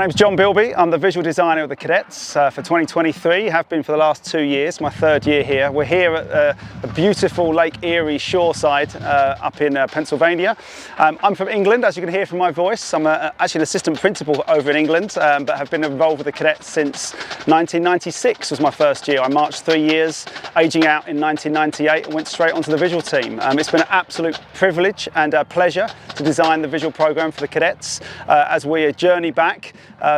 name's John Bilby. I'm the visual designer of the cadets for 2023, have been for the last 2 years, my 3rd year here. We're here at the beautiful Lake Erie shoreside up in Pennsylvania. I'm from England, as you can hear from my voice. I'm actually an assistant principal over in England, but have been involved with the cadets since 1996 was my first year. I marched 3 years, aging out in 1998 and went straight onto the visual team. It's been an absolute privilege and a pleasure to design the visual program for the cadets as we journey back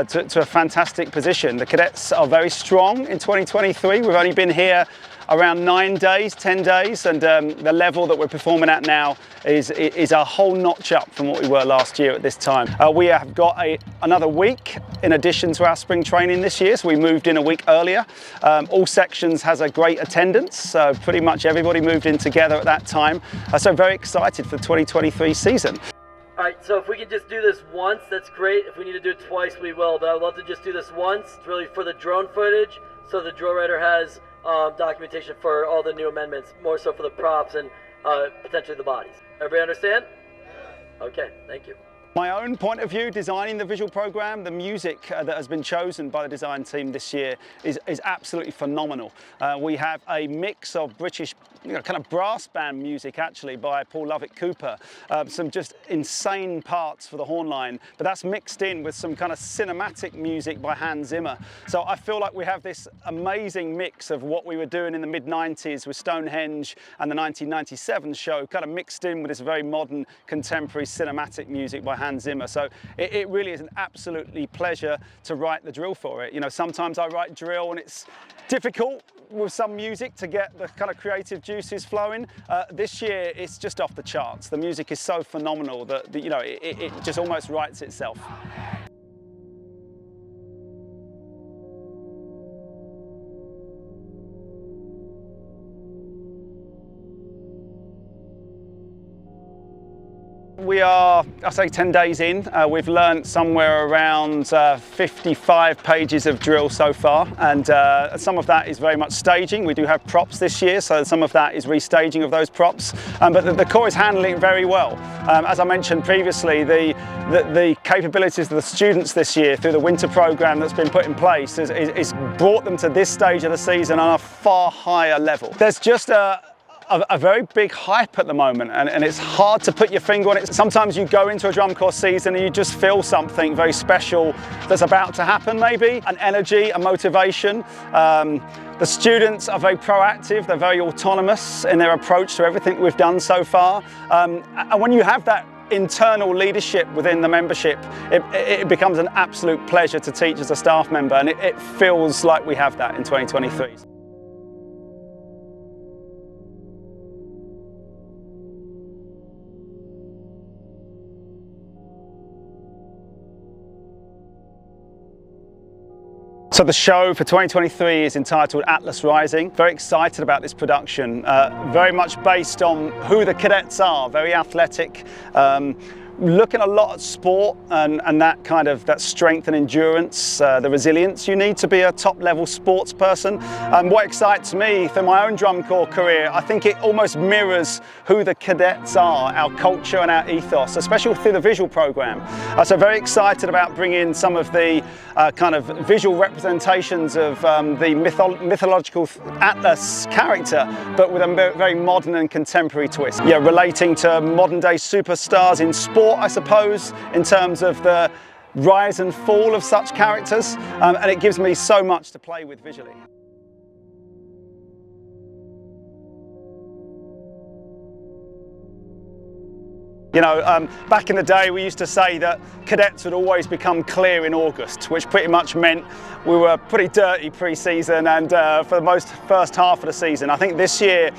to a fantastic position. The cadets are very strong in 2023. We've only been here around 9 days, 10 days, and the level that we're performing at now is a whole notch up from what we were last year at this time. We have got another week in addition to our spring training this year, so we moved in a week earlier. All sections has a great attendance, so pretty much everybody moved in together at that time. So very excited for the 2023 season. All right, so if we can just do this once, that's great. If we need to do it twice, we will, but I would love to just do this once. It's really for the drone footage, so the drill writer has documentation for all the new amendments, more so for the props and potentially the bodies. Everybody understand? Okay, thank you. My own point of view, designing the visual program, the music that has been chosen by the design team this year is absolutely phenomenal. We have a mix of British, kind of brass band music actually by Paul Lovett-Cooper, some just insane parts for the horn line, but that's mixed in with some kind of cinematic music by Hans Zimmer. So I feel like we have this amazing mix of what we were doing in the mid-90s with Stonehenge and the 1997 show, kind of mixed in with this very modern contemporary cinematic music by Hans Zimmer. So it really is an absolutely pleasure to write the drill for it. You know, sometimes I write drill and it's difficult with some music to get the kind of creative juices flowing. This year it's just off the charts. The music is so phenomenal that you know it just almost writes itself. We are, I say, 10 days in. We've learned somewhere around 55 pages of drill so far, and some of that is very much staging. We do have props this year, so some of that is restaging of those props, but the Corps is handling it very well. As I mentioned previously, the capabilities of the students this year through the winter program that's been put in place is brought them to this stage of the season on a far higher level. There's just a very big hype at the moment, and it's hard to put your finger on it. Sometimes you go into a drum corps season and you just feel something very special that's about to happen, maybe an energy, a motivation. The students are very proactive, they're very autonomous in their approach to everything we've done so far, and when you have that internal leadership within the membership, it becomes an absolute pleasure to teach as a staff member, and it feels like we have that in 2023. So the show for 2023 is entitled Atlas Rising. Very excited about this production, very much based on who the cadets are, very athletic, looking a lot at sport and that kind of strength and endurance, the resilience you need to be a top level sports person. What excites me through my own drum corps career, I think it almost mirrors who the cadets are, our culture and our ethos, especially through the visual program. So very excited about bringing some of the kind of visual representations of the mythological Atlas character, but with a very modern and contemporary twist. Yeah, relating to modern day superstars in sport, I suppose, in terms of the rise and fall of such characters, and it gives me so much to play with visually. You know, back in the day we used to say that cadets would always become clear in August, which pretty much meant we were pretty dirty pre-season and for the first half of the season. I think this year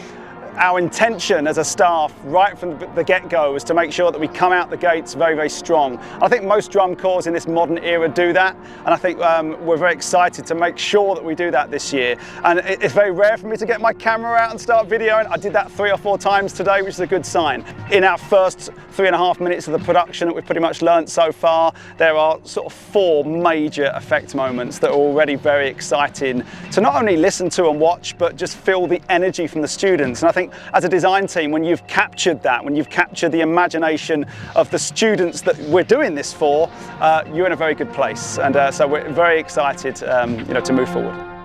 our intention as a staff right from the get-go is to make sure that we come out the gates very, very strong. I think most drum corps in this modern era do that, and I think we're very excited to make sure that we do that this year. And it's very rare for me to get my camera out and start videoing. I did that 3 or 4 times today, which is a good sign. In our first 3.5 minutes of the production that we've pretty much learnt so far, there are sort of 4 major effect moments that are already very exciting to not only listen to and watch, but just feel the energy from the students. And I think think as a design team, when you've captured that, when you've captured the imagination of the students that we're doing this for, you're in a very good place. And so we're very excited to move forward.